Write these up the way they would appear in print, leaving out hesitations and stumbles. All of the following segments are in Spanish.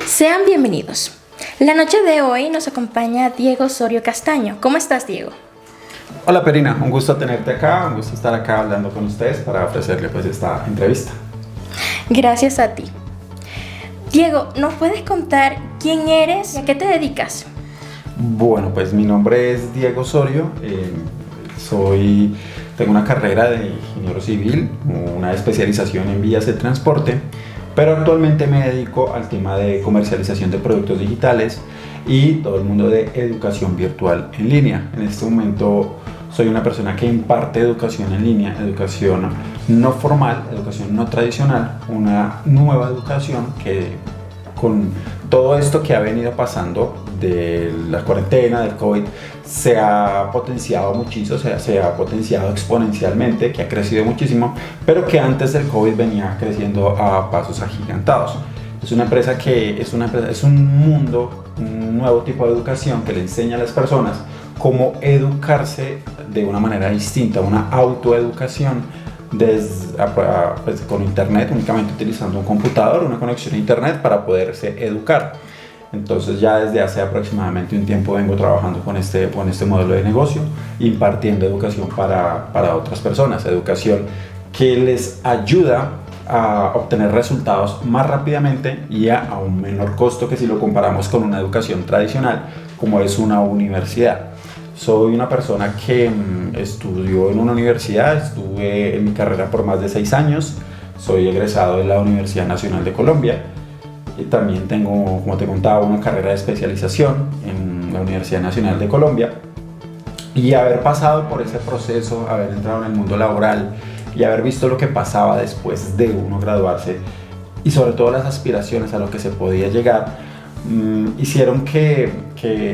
Sean bienvenidos. La noche de hoy nos acompaña Diego Osorio Castaño. ¿Cómo estás, Diego? Hola Perina, un gusto tenerte acá, un gusto estar acá hablando con ustedes para ofrecerle esta entrevista. Gracias a ti. Diego, ¿nos puedes contar quién eres y a qué te dedicas? Bueno, pues mi nombre es Diego Osorio, tengo una carrera de ingeniero civil, una especialización en vías de transporte, pero actualmente me dedico al tema de comercialización de productos digitales y todo el mundo de educación virtual en línea. En este momento soy una persona que imparte educación en línea, educación no formal, educación no tradicional, una nueva educación que con todo esto que ha venido pasando de la cuarentena, del COVID, se ha potenciado muchísimo, se ha potenciado exponencialmente, que ha crecido muchísimo, pero que antes del COVID venía creciendo a pasos agigantados. Es una empresa es un mundo, un nuevo tipo de educación que le enseña a las personas cómo educarse de una manera distinta, una autoeducación con internet, únicamente utilizando un computador, una conexión a internet para poderse educar. Entonces ya desde hace aproximadamente un tiempo vengo trabajando con este modelo de negocio, impartiendo educación para otras personas, educación que les ayuda a obtener resultados más rápidamente y a un menor costo que si lo comparamos con una educación tradicional como es una universidad. Soy una persona que estudió en una universidad, estuve en mi carrera por más de 6 años, soy egresado de la Universidad Nacional de Colombia y también tengo, como te contaba, una carrera de especialización en la Universidad Nacional de Colombia. Y haber pasado por ese proceso, haber entrado en el mundo laboral y haber visto lo que pasaba después de uno graduarse y sobre todo las aspiraciones a lo que se podía llegar, hicieron que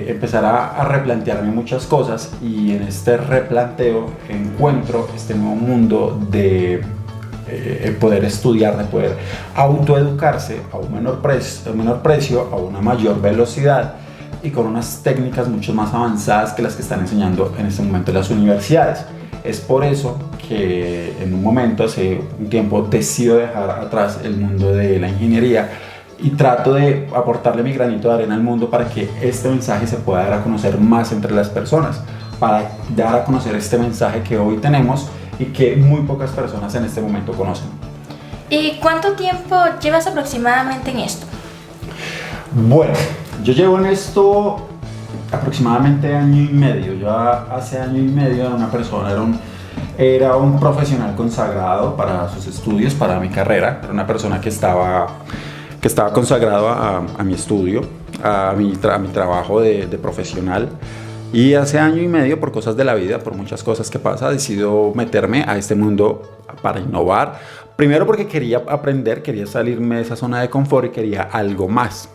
empezara a replantearme muchas cosas, y en este replanteo encuentro este nuevo mundo de poder estudiar, de poder autoeducarse a un menor precio, a una mayor velocidad y con unas técnicas mucho más avanzadas que las que están enseñando en este momento las universidades. Es por eso que en un momento, hace un tiempo, decido dejar atrás el mundo de la ingeniería y trato de aportarle mi granito de arena al mundo para que este mensaje se pueda dar a conocer más entre las personas, para dar a conocer este mensaje que hoy tenemos y que muy pocas personas en este momento conocen. ¿Y cuánto tiempo llevas aproximadamente en esto? Bueno, yo llevo en esto aproximadamente año y medio. Yo hace año y medio era un profesional consagrado para sus estudios, para mi carrera. Era una persona que estaba consagrado a mi estudio, a mi trabajo de profesional. Y hace año y medio, por cosas de la vida, por muchas cosas que pasa, decido meterme a este mundo para innovar. Primero porque quería aprender, quería salirme de esa zona de confort y quería algo más.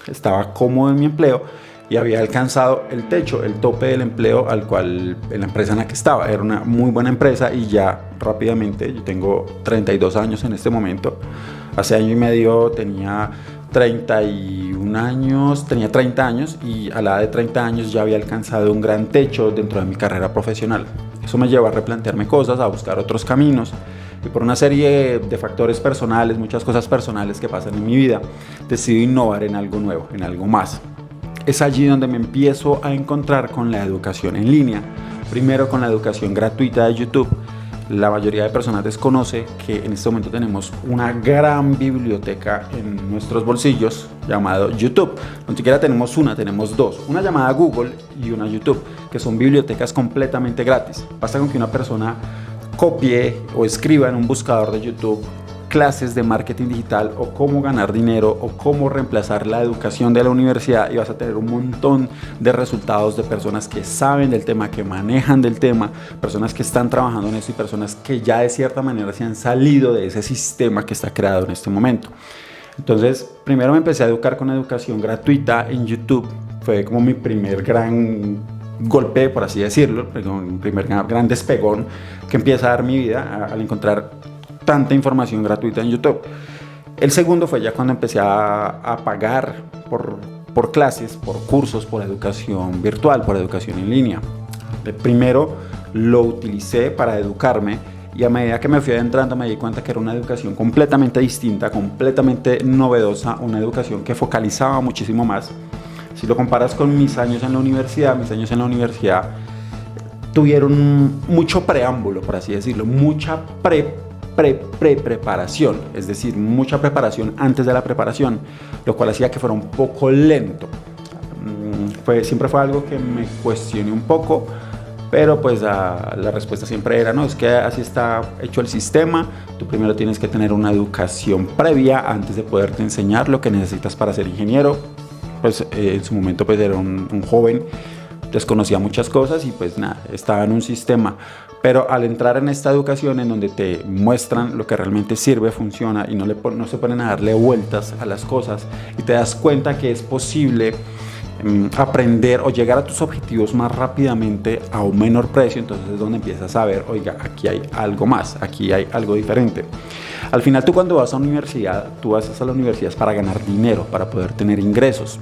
Estaba cómodo en mi empleo y había alcanzado el techo, el tope del empleo en la empresa en la que estaba. Era una muy buena empresa y ya rápidamente, yo tengo 32 años en este momento. Hace año y medio tenía 31 años, tenía 30 años y a la edad de 30 años ya había alcanzado un gran techo dentro de mi carrera profesional. Eso me llevó a replantearme cosas, a buscar otros caminos, y por una serie de factores personales, muchas cosas personales que pasan en mi vida, decidí innovar en algo nuevo, en algo más. Es allí donde me empiezo a encontrar con la educación en línea, primero con la educación gratuita de YouTube. La mayoría de personas desconoce que en este momento tenemos una gran biblioteca en nuestros bolsillos llamado YouTube. Ni siquiera tenemos una, tenemos dos. Una llamada Google y una YouTube, que son bibliotecas completamente gratis. Basta con que una persona copie o escriba en un buscador de YouTube clases de marketing digital o cómo ganar dinero o cómo reemplazar la educación de la universidad, y vas a tener un montón de resultados de personas que saben del tema, que manejan del tema, personas que están trabajando en eso y personas que ya de cierta manera se han salido de ese sistema que está creado en este momento. Entonces, primero me empecé a educar con educación gratuita en YouTube. Fue como mi primer gran golpe, por así decirlo, mi primer gran despegón que empieza a dar mi vida al encontrar tanta información gratuita en YouTube. El segundo fue ya cuando empecé a pagar por clases, por cursos, por educación virtual, por educación en línea. Primero lo utilicé para educarme y a medida que me fui adentrando me di cuenta que era una educación completamente distinta, completamente novedosa, una educación que focalizaba muchísimo más. Si lo comparas con mis años en la universidad tuvieron mucho preámbulo, por así decirlo, mucha preparación, es decir, mucha preparación antes de la preparación, lo cual hacía que fuera un poco lento. Siempre fue algo que me cuestioné un poco, pero pues la respuesta siempre era, no, es que así está hecho el sistema, tú primero tienes que tener una educación previa antes de poderte enseñar lo que necesitas para ser ingeniero. Pues en su momento pues era un joven, desconocía muchas cosas y pues nada, estaba en un sistema, pero al entrar en esta educación en donde te muestran lo que realmente sirve, funciona y no se ponen a darle vueltas a las cosas y te das cuenta que es posible aprender o llegar a tus objetivos más rápidamente a un menor precio, entonces es donde empiezas a ver, oiga, aquí hay algo más, aquí hay algo diferente. Al final tú cuando vas a la universidad, tú vas a la universidad para ganar dinero, para poder tener ingresos.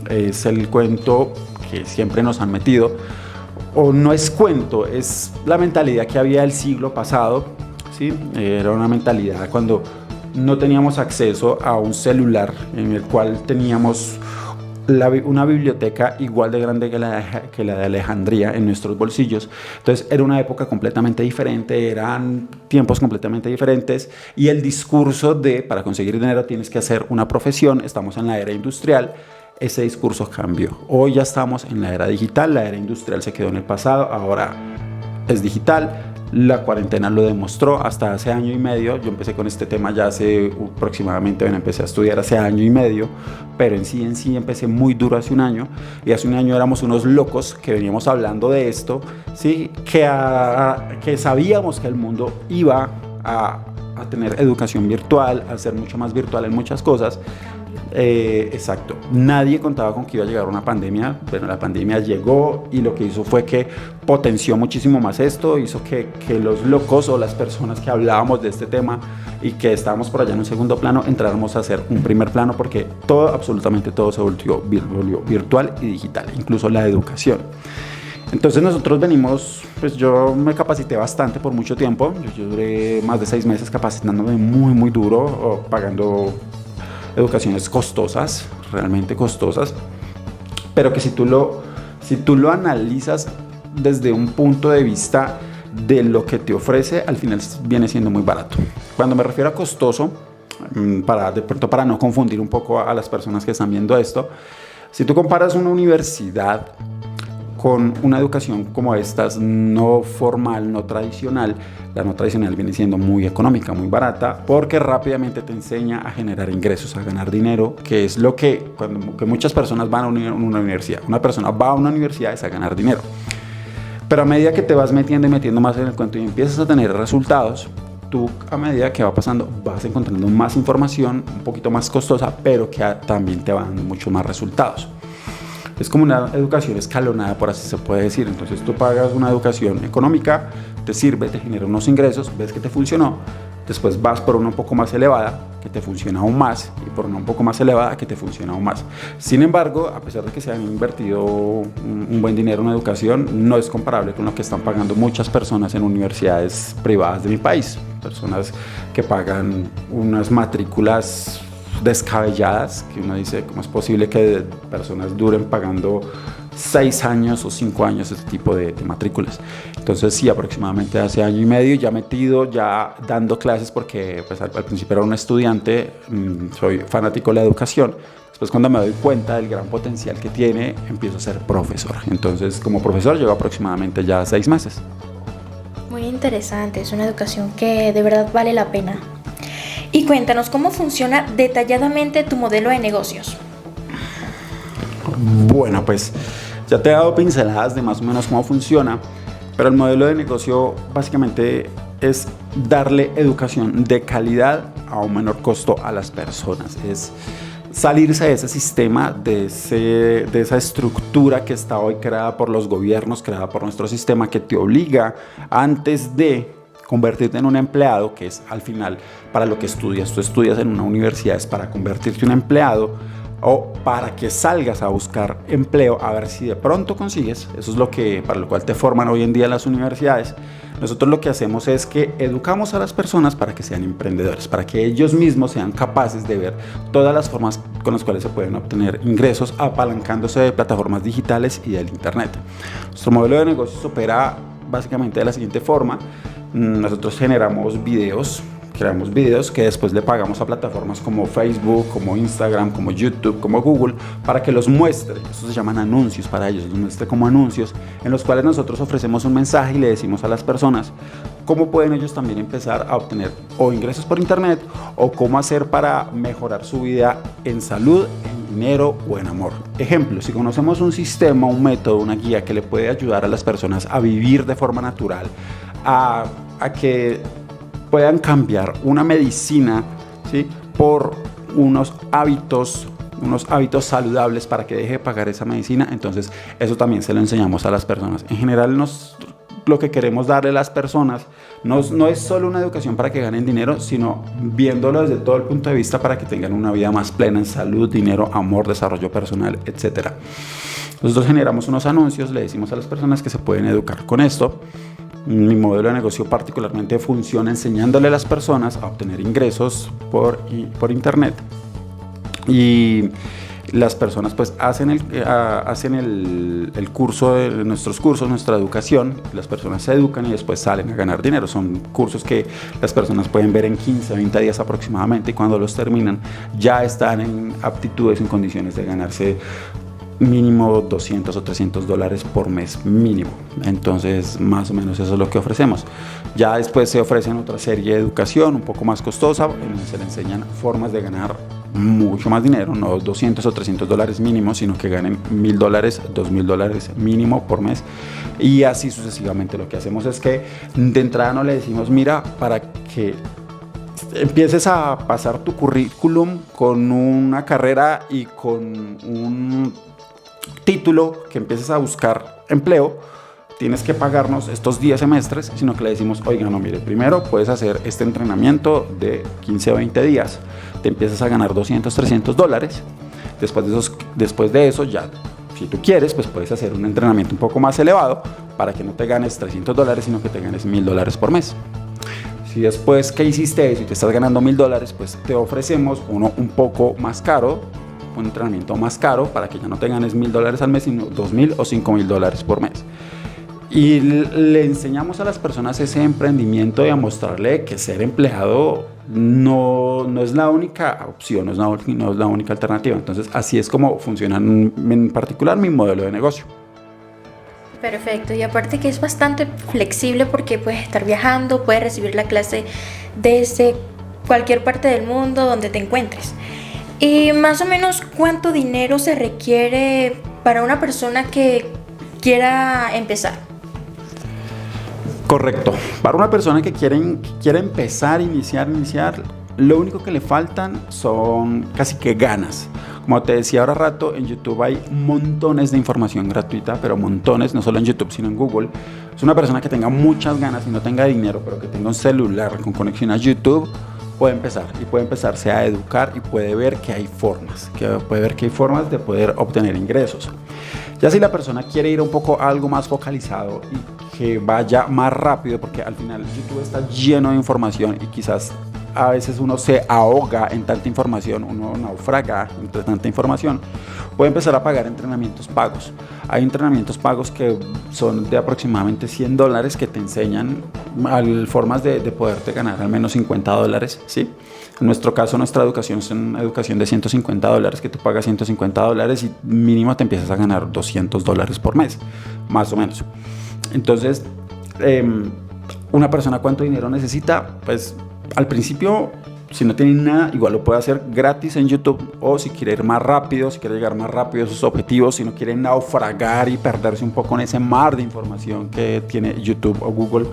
Es el cuento que siempre nos han metido, o no es cuento, es la mentalidad que había el siglo pasado, ¿sí? Era una mentalidad cuando no teníamos acceso a un celular en el cual teníamos una biblioteca igual de grande que la de Alejandría en nuestros bolsillos. Entonces era una época completamente diferente, eran tiempos completamente diferentes y el discurso de para conseguir dinero tienes que hacer una profesión, estamos en la era industrial, ese discurso cambió. Hoy ya estamos en la era digital, la era industrial se quedó en el pasado, ahora es digital. La cuarentena lo demostró. Hasta hace año y medio, yo empecé con este tema ya hace aproximadamente, empecé a estudiar hace año y medio, pero en sí empecé muy duro hace un año, y hace un año éramos unos locos que veníamos hablando de esto, ¿sí? que sabíamos que el mundo iba a tener educación virtual, a ser mucho más virtual en muchas cosas. Exacto, nadie contaba con que iba a llegar una pandemia, pero la pandemia llegó y lo que hizo fue que potenció muchísimo más esto, hizo que los locos o las personas que hablábamos de este tema y que estábamos por allá en un segundo plano entráramos a hacer un primer plano, porque absolutamente todo se volvió virtual y digital, incluso la educación. Entonces nosotros venimos, pues yo me capacité bastante por mucho tiempo, yo duré más de 6 meses capacitándome muy duro, pagando educaciones costosas, realmente costosas, pero que si tú lo analizas desde un punto de vista de lo que te ofrece, al final viene siendo muy barato. Cuando me refiero a costoso, de pronto para no confundir un poco a las personas que están viendo esto, si tú comparas una universidad con una educación como estas, no formal, no tradicional, la no tradicional viene siendo muy económica, muy barata, porque rápidamente te enseña a generar ingresos, a ganar dinero, que es lo que muchas personas van a una universidad. Una persona va a una universidad es a ganar dinero. Pero a medida que te vas metiendo más en el cuento y empiezas a tener resultados, tú a medida que va pasando vas encontrando más información, un poquito más costosa, pero que también te va dando muchos más resultados. Es como una educación escalonada, por así se puede decir. Entonces tú pagas una educación económica, te sirve, te genera unos ingresos, ves que te funcionó, después vas por una un poco más elevada, que te funciona aún más, y por una un poco más elevada, que te funciona aún más. Sin embargo, a pesar de que se han invertido un buen dinero en educación, no es comparable con lo que están pagando muchas personas en universidades privadas de mi país. Personas que pagan unas matrículas descabelladas, que uno dice, ¿cómo es posible que personas duren pagando 6 años o 5 años este tipo de matrículas? Entonces sí, aproximadamente hace año y medio ya metido, ya dando clases, porque pues, al principio era un estudiante, soy fanático de la educación. Después, cuando me doy cuenta del gran potencial que tiene, empiezo a ser profesor. Entonces, como profesor llevo aproximadamente ya 6 meses. Muy interesante, es una educación que de verdad vale la pena. Y cuéntanos cómo funciona detalladamente tu modelo de negocios. Bueno, pues ya te he dado pinceladas de más o menos cómo funciona, pero el modelo de negocio básicamente es darle educación de calidad a un menor costo a las personas. Es salirse de ese sistema, de esa estructura que está hoy creada por los gobiernos, creada por nuestro sistema, que te obliga antes de convertirte en un empleado, que es al final para lo que estudias. Tú estudias en una universidad es para convertirte en un empleado, o para que salgas a buscar empleo a ver si de pronto consigues. Eso es lo que, para lo cual te forman hoy en día en las universidades. Nosotros lo que hacemos es que educamos a las personas para que sean emprendedores, para que ellos mismos sean capaces de ver todas las formas con las cuales se pueden obtener ingresos apalancándose de plataformas digitales y del internet. Nuestro modelo de negocios opera básicamente de la siguiente forma. Nosotros creamos videos que después le pagamos a plataformas como Facebook, como Instagram, como YouTube, como Google, para que los muestre. Eso se llaman anuncios para ellos, los muestre como anuncios, en los cuales nosotros ofrecemos un mensaje y le decimos a las personas cómo pueden ellos también empezar a obtener o ingresos por internet, o cómo hacer para mejorar su vida en salud, en dinero o en amor. Ejemplo, si conocemos un sistema, un método, una guía que le puede ayudar a las personas a vivir de forma natural, a que puedan cambiar una medicina, ¿sí?, por unos hábitos saludables para que deje de pagar esa medicina, entonces eso también se lo enseñamos a las personas. En general lo que queremos darle a las personas no es solo una educación para que ganen dinero, sino viéndolo desde todo el punto de vista para que tengan una vida más plena en salud, dinero, amor, desarrollo personal, etc. Nosotros generamos unos anuncios, le decimos a las personas que se pueden educar con esto. Mi modelo de negocio particularmente funciona enseñándole a las personas a obtener ingresos por internet, y las personas pues hacen el curso de nuestros cursos, nuestra educación. Las personas se educan y después salen a ganar dinero. Son cursos que las personas pueden ver en 15, 20 días aproximadamente, y cuando los terminan ya están en aptitudes, en condiciones de ganarse mínimo 200 o 300 dólares por mes mínimo. Entonces más o menos eso es lo que ofrecemos. Ya después se ofrecen otra serie de educación un poco más costosa, en donde se le enseñan formas de ganar mucho más dinero, no 200 o 300 dólares mínimo, sino que ganen $1,000, $2,000 mínimo por mes, y así sucesivamente. Lo que hacemos es que de entrada no le decimos, mira, para que empieces a pasar tu currículum con una carrera y con un título, que empieces a buscar empleo, tienes que pagarnos estos 10 semestres, sino que le decimos, oiga, no, mire, primero puedes hacer este entrenamiento de 15 o 20 días, te empiezas a ganar 200, 300 dólares, después de eso ya, si tú quieres, pues puedes hacer un entrenamiento un poco más elevado para que no te ganes 300 dólares, sino que te ganes $1,000 por mes. Si después que hiciste eso y te estás ganando $1,000, pues te ofrecemos uno un poco más caro, un entrenamiento más caro, para que ya no te ganes $1,000 al mes, sino $2,000 o $5,000 por mes. Y le enseñamos a las personas ese emprendimiento y a mostrarle que ser empleado no es la única opción, no es la única alternativa. Entonces así es como funciona en particular mi modelo de negocio. Perfecto, y aparte que es bastante flexible porque puedes estar viajando, puedes recibir la clase desde cualquier parte del mundo donde te encuentres. Y más o menos, ¿cuánto dinero se requiere para una persona que quiera empezar? Correcto. Para una persona que quiere empezar, iniciar, lo único que le faltan son casi que ganas. Como te decía ahora rato, en YouTube hay montones de información gratuita, pero montones, no solo en YouTube, sino en Google. Es una persona que tenga muchas ganas y no tenga dinero, pero que tenga un celular con conexión a YouTube, puede empezarse a educar y puede ver que hay formas, de poder obtener ingresos. Ya si la persona quiere ir un poco a algo más focalizado y que vaya más rápido, porque al final YouTube está lleno de información y quizás a veces uno se ahoga en tanta información, uno naufraga entre tanta información, puede empezar a pagar entrenamientos pagos. Hay entrenamientos pagos que son de aproximadamente $100 que te enseñan formas de poderte ganar al menos $50, ¿sí? En nuestro caso, nuestra educación es una educación de $150, que tú pagas $150 y mínimo te empiezas a ganar $200 por mes, más o menos. Entonces, una persona, ¿cuánto dinero necesita? Pues al principio, si no tiene nada, igual lo puede hacer gratis en YouTube, o si quiere ir más rápido, si quiere llegar más rápido a sus objetivos, si no quiere naufragar y perderse un poco en ese mar de información que tiene YouTube o Google,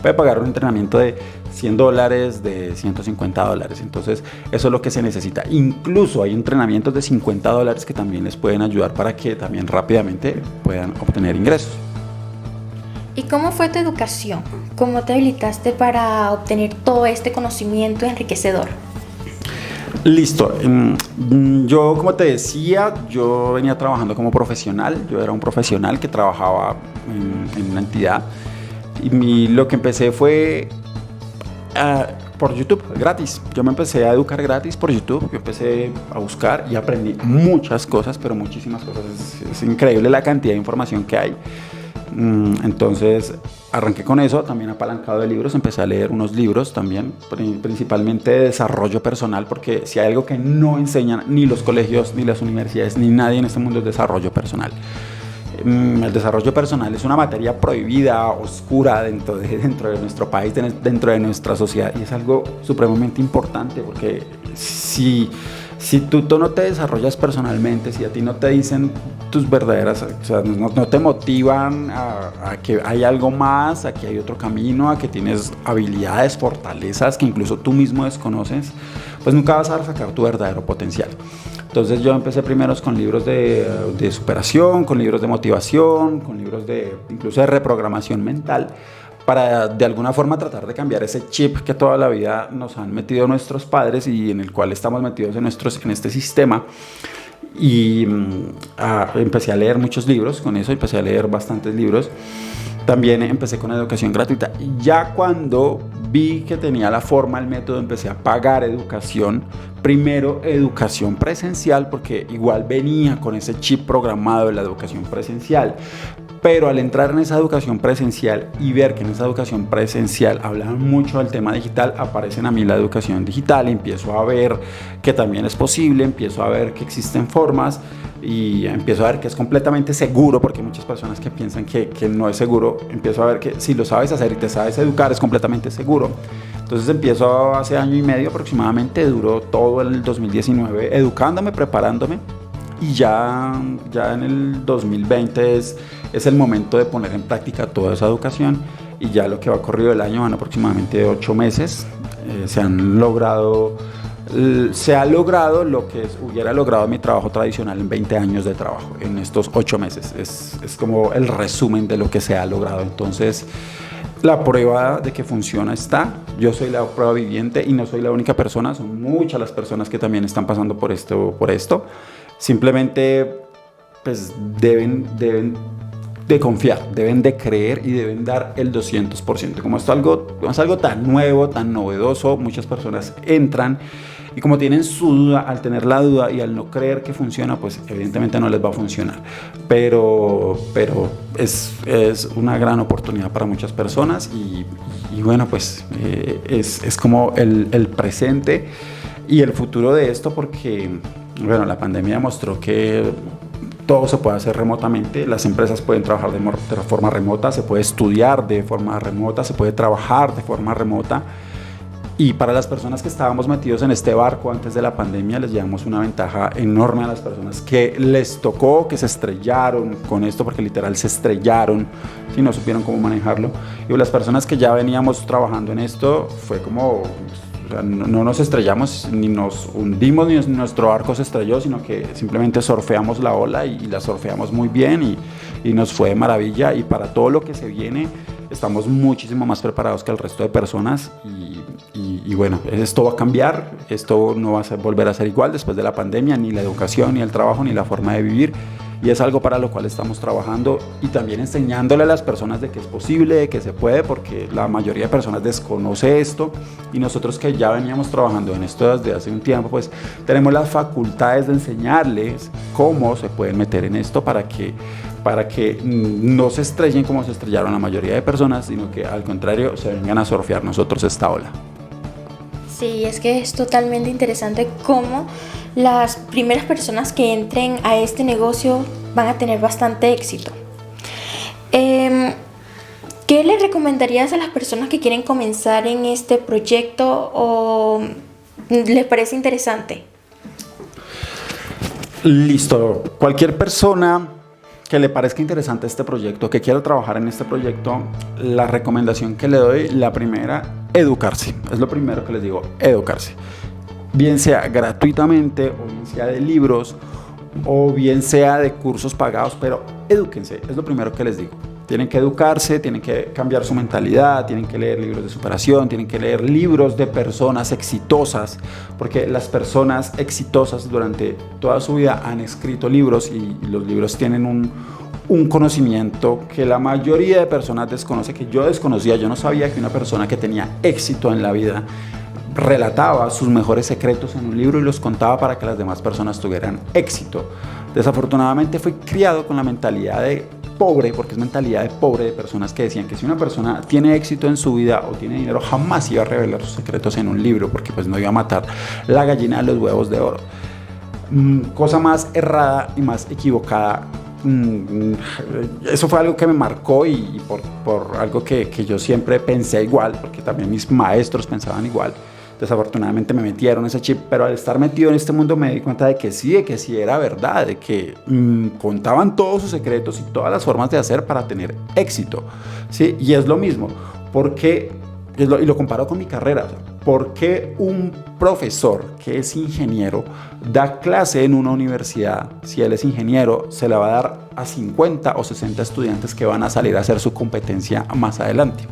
puede pagar un entrenamiento de $100, de $150. Entonces eso es lo que se necesita. Incluso hay entrenamientos de $50 que también les pueden ayudar para que también rápidamente puedan obtener ingresos. ¿Y cómo fue tu educación? ¿Cómo te habilitaste para obtener todo este conocimiento enriquecedor? Listo. Yo, como te decía, yo venía trabajando como profesional. Yo era un profesional que trabajaba en una entidad. Y lo que empecé fue por YouTube, gratis. Yo me empecé a educar gratis por YouTube. Yo empecé a buscar y aprendí muchas cosas, pero muchísimas cosas. Es increíble la cantidad de información que hay. Entonces arranqué con eso, también apalancado de libros, empecé a leer unos libros también, principalmente de desarrollo personal, porque si hay algo que no enseñan ni los colegios, ni las universidades, ni nadie en este mundo es desarrollo personal. El desarrollo personal es una materia prohibida, oscura dentro de nuestro país, dentro de nuestra sociedad, y es algo supremamente importante, porque si tú no te desarrollas personalmente, si a ti no te dicen tus verdaderas, o sea, no te motivan a que hay algo más, a que hay otro camino, a que tienes habilidades, fortalezas que incluso tú mismo desconoces, pues nunca vas a sacar tu verdadero potencial. Entonces yo empecé primero con libros de superación, con libros de motivación, con libros incluso de reprogramación mental, para de alguna forma tratar de cambiar ese chip que toda la vida nos han metido nuestros padres y en el cual estamos metidos en este sistema. Y empecé a leer muchos libros, con eso empecé a leer bastantes libros. También empecé con educación gratuita. Y ya cuando vi que tenía la forma, el método, empecé a pagar educación. Primero educación presencial, porque igual venía con ese chip programado de la educación presencial. Pero al entrar en esa educación presencial y ver que en esa educación presencial hablaban mucho del tema digital, aparecen a mí la educación digital, empiezo a ver que también es posible, empiezo a ver que existen formas y empiezo a ver que es completamente seguro, porque hay muchas personas que piensan que no es seguro. Empiezo a ver que si lo sabes hacer y te sabes educar es completamente seguro. Entonces empiezo hace año y medio aproximadamente, duró todo el 2019 educándome, preparándome. Y ya en el 2020 es el momento de poner en práctica toda esa educación, y ya lo que va corrido el año van aproximadamente 8 meses. Se ha logrado lo que hubiera logrado mi trabajo tradicional en 20 años de trabajo en estos 8 meses. Es como el resumen de lo que se ha logrado. Entonces, la prueba de que funciona está. Yo soy la prueba viviente y no soy la única persona, son muchas las personas que también están pasando por esto. Simplemente pues deben de confiar, deben de creer y deben dar el 200%. Como es algo tan nuevo, tan novedoso, muchas personas entran y como tienen su duda, al tener la duda y al no creer que funciona, pues evidentemente no les va a funcionar. Pero es una gran oportunidad para muchas personas y bueno, pues es como el presente y el futuro de esto, porque bueno, la pandemia mostró que todo se puede hacer remotamente. Las empresas pueden trabajar de forma remota, se puede estudiar de forma remota, se puede trabajar de forma remota. Y para las personas que estábamos metidos en este barco antes de la pandemia, les llevamos una ventaja enorme a las personas que les tocó, que se estrellaron con esto, porque literal se estrellaron y no supieron cómo manejarlo. Y las personas que ya veníamos trabajando en esto, fue como... O sea, no nos estrellamos, ni nos hundimos, ni nuestro barco se estrelló, sino que simplemente surfeamos la ola y la surfeamos muy bien y nos fue de maravilla. Y para todo lo que se viene, estamos muchísimo más preparados que el resto de personas. Y bueno, esto va a cambiar, esto no va a volver a ser igual después de la pandemia, ni la educación, ni el trabajo, ni la forma de vivir. Y es algo para lo cual estamos trabajando y también enseñándole a las personas de que es posible, de que se puede, porque la mayoría de personas desconoce esto, y nosotros que ya veníamos trabajando en esto desde hace un tiempo, pues tenemos las facultades de enseñarles cómo se pueden meter en esto para que no se estrellen como se estrellaron la mayoría de personas, sino que al contrario se vengan a surfear nosotros esta ola. Sí, es que es totalmente interesante cómo las primeras personas que entren a este negocio van a tener bastante éxito. ¿Qué le recomendarías a las personas que quieren comenzar en este proyecto o les parece interesante? Listo. Cualquier persona que le parezca interesante este proyecto, que quiera trabajar en este proyecto, la recomendación que le doy, la primera, educarse. Es lo primero que les digo, educarse. Bien sea gratuitamente, o bien sea de libros, o bien sea de cursos pagados, pero edúquense, es lo primero que les digo. Tienen que educarse, tienen que cambiar su mentalidad, tienen que leer libros de superación, tienen que leer libros de personas exitosas, porque las personas exitosas durante toda su vida han escrito libros y los libros tienen un conocimiento que la mayoría de personas desconoce, que yo desconocía. Yo no sabía que una persona que tenía éxito en la vida relataba sus mejores secretos en un libro y los contaba para que las demás personas tuvieran éxito. Desafortunadamente fui criado con la mentalidad de pobre, porque es mentalidad de pobre, de personas que decían que si una persona tiene éxito en su vida o tiene dinero, jamás iba a revelar sus secretos en un libro, porque pues no iba a matar la gallina de los huevos de oro. Cosa más errada y más equivocada. Eso fue algo que me marcó y por algo que yo siempre pensé igual, porque también mis maestros pensaban igual. Desafortunadamente me metieron ese chip, pero al estar metido en este mundo me di cuenta de que sí era verdad, de que contaban todos sus secretos y todas las formas de hacer para tener éxito, ¿sí? Y es lo mismo, porque, y lo comparo con mi carrera, ¿por qué un profesor que es ingeniero da clase en una universidad? Si él es ingeniero, se la va a dar a 50 o 60 estudiantes que van a salir a hacer su competencia más adelante.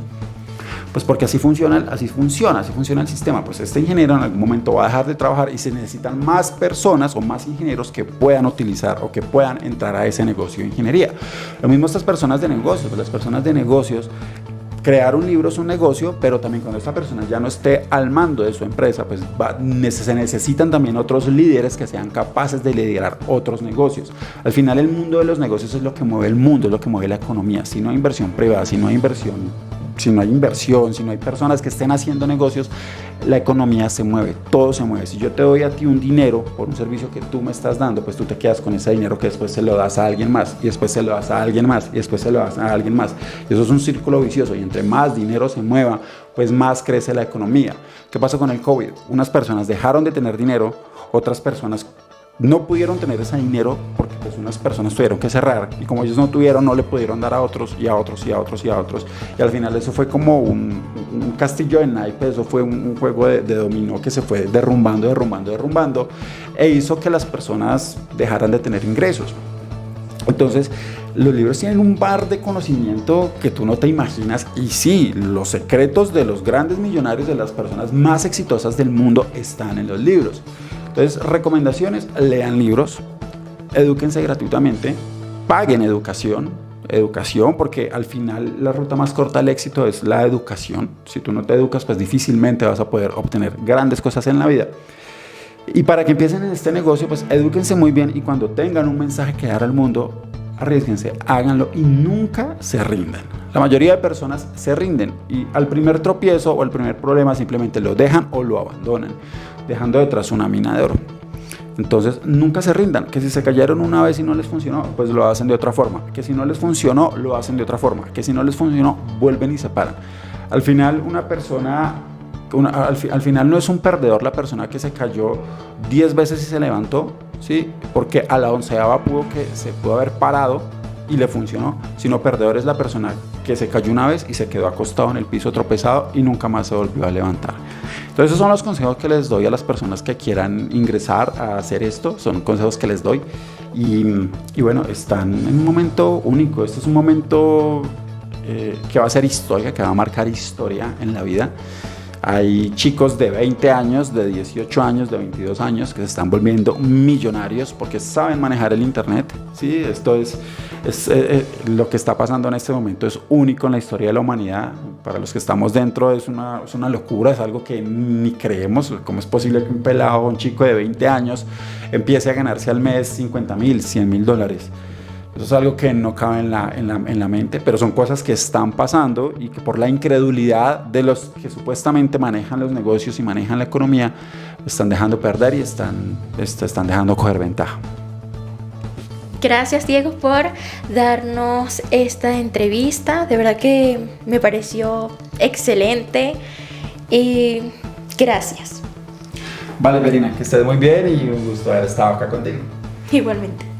Pues porque así funciona el sistema. Pues este ingeniero en algún momento va a dejar de trabajar y se necesitan más personas o más ingenieros que puedan utilizar o que puedan entrar a ese negocio de ingeniería. Lo mismo estas personas de negocios. Pues las personas de negocios, crear un libro es un negocio, pero también cuando esta persona ya no esté al mando de su empresa, pues se necesitan también otros líderes que sean capaces de liderar otros negocios. Al final el mundo de los negocios es lo que mueve el mundo, es lo que mueve la economía. Si no hay inversión privada, si no hay inversión, si no hay personas que estén haciendo negocios, la economía se mueve, todo se mueve. Si yo te doy a ti un dinero por un servicio que tú me estás dando, pues tú te quedas con ese dinero que después se lo das a alguien más, y después se lo das a alguien más, y después se lo das a alguien más. Y eso es un círculo vicioso, y entre más dinero se mueva, pues más crece la economía. ¿Qué pasó con el COVID? Unas personas dejaron de tener dinero, otras personas no pudieron tener ese dinero porque pues unas personas tuvieron que cerrar y como ellos no tuvieron, no le pudieron dar a otros y a otros y a otros y a otros, y al final eso fue como un castillo de naipes. Eso fue un juego de dominó que se fue derrumbando e hizo que las personas dejaran de tener ingresos. Entonces los libros tienen un bar de conocimiento que tú no te imaginas, y sí, los secretos de los grandes millonarios, de las personas más exitosas del mundo, están en los libros. Entonces, recomendaciones: lean libros, edúquense gratuitamente, paguen educación, porque al final la ruta más corta al éxito es la educación. Si tú no te educas, pues difícilmente vas a poder obtener grandes cosas en la vida. Y para que empiecen en este negocio, pues edúquense muy bien, y cuando tengan un mensaje que dar al mundo, arriésguense, háganlo y nunca se rindan. La mayoría de personas se rinden y al primer tropiezo o al primer problema simplemente lo dejan o lo abandonan, dejando detrás una mina de oro. Entonces nunca se rindan, que si se cayeron una vez y no les funcionó, pues lo hacen de otra forma, que si no les funcionó, lo hacen de otra forma, que si no les funcionó, vuelven y se paran. Al final una persona, al final no es un perdedor la persona que se cayó 10 veces y se levantó, ¿sí? Porque a la 11ª se pudo haber parado y le funcionó, sino perdedor es la persona que se cayó una vez y se quedó acostado en el piso tropezado y nunca más se volvió a levantar. Entonces esos son los consejos que les doy a las personas que quieran ingresar a hacer esto. Son consejos que les doy y bueno, están en un momento único. Este es un momento que va a ser historia, que va a marcar historia en la vida. Hay chicos de 20 años, de 18 años, de 22 años que se están volviendo millonarios porque saben manejar el internet. Sí, esto es lo que está pasando en este momento, es único en la historia de la humanidad. Para los que estamos dentro es una locura, es algo que ni creemos. ¿Cómo es posible que un pelado, un chico de 20 años empiece a ganarse al mes $50,000, $100,000? Eso es algo que no cabe en la mente, pero son cosas que están pasando y que por la incredulidad de los que supuestamente manejan los negocios y manejan la economía, están dejando perder y están dejando coger ventaja. Gracias, Diego, por darnos esta entrevista. De verdad que me pareció excelente y gracias. Vale, Verina, que estés muy bien y un gusto haber estado acá contigo. Igualmente.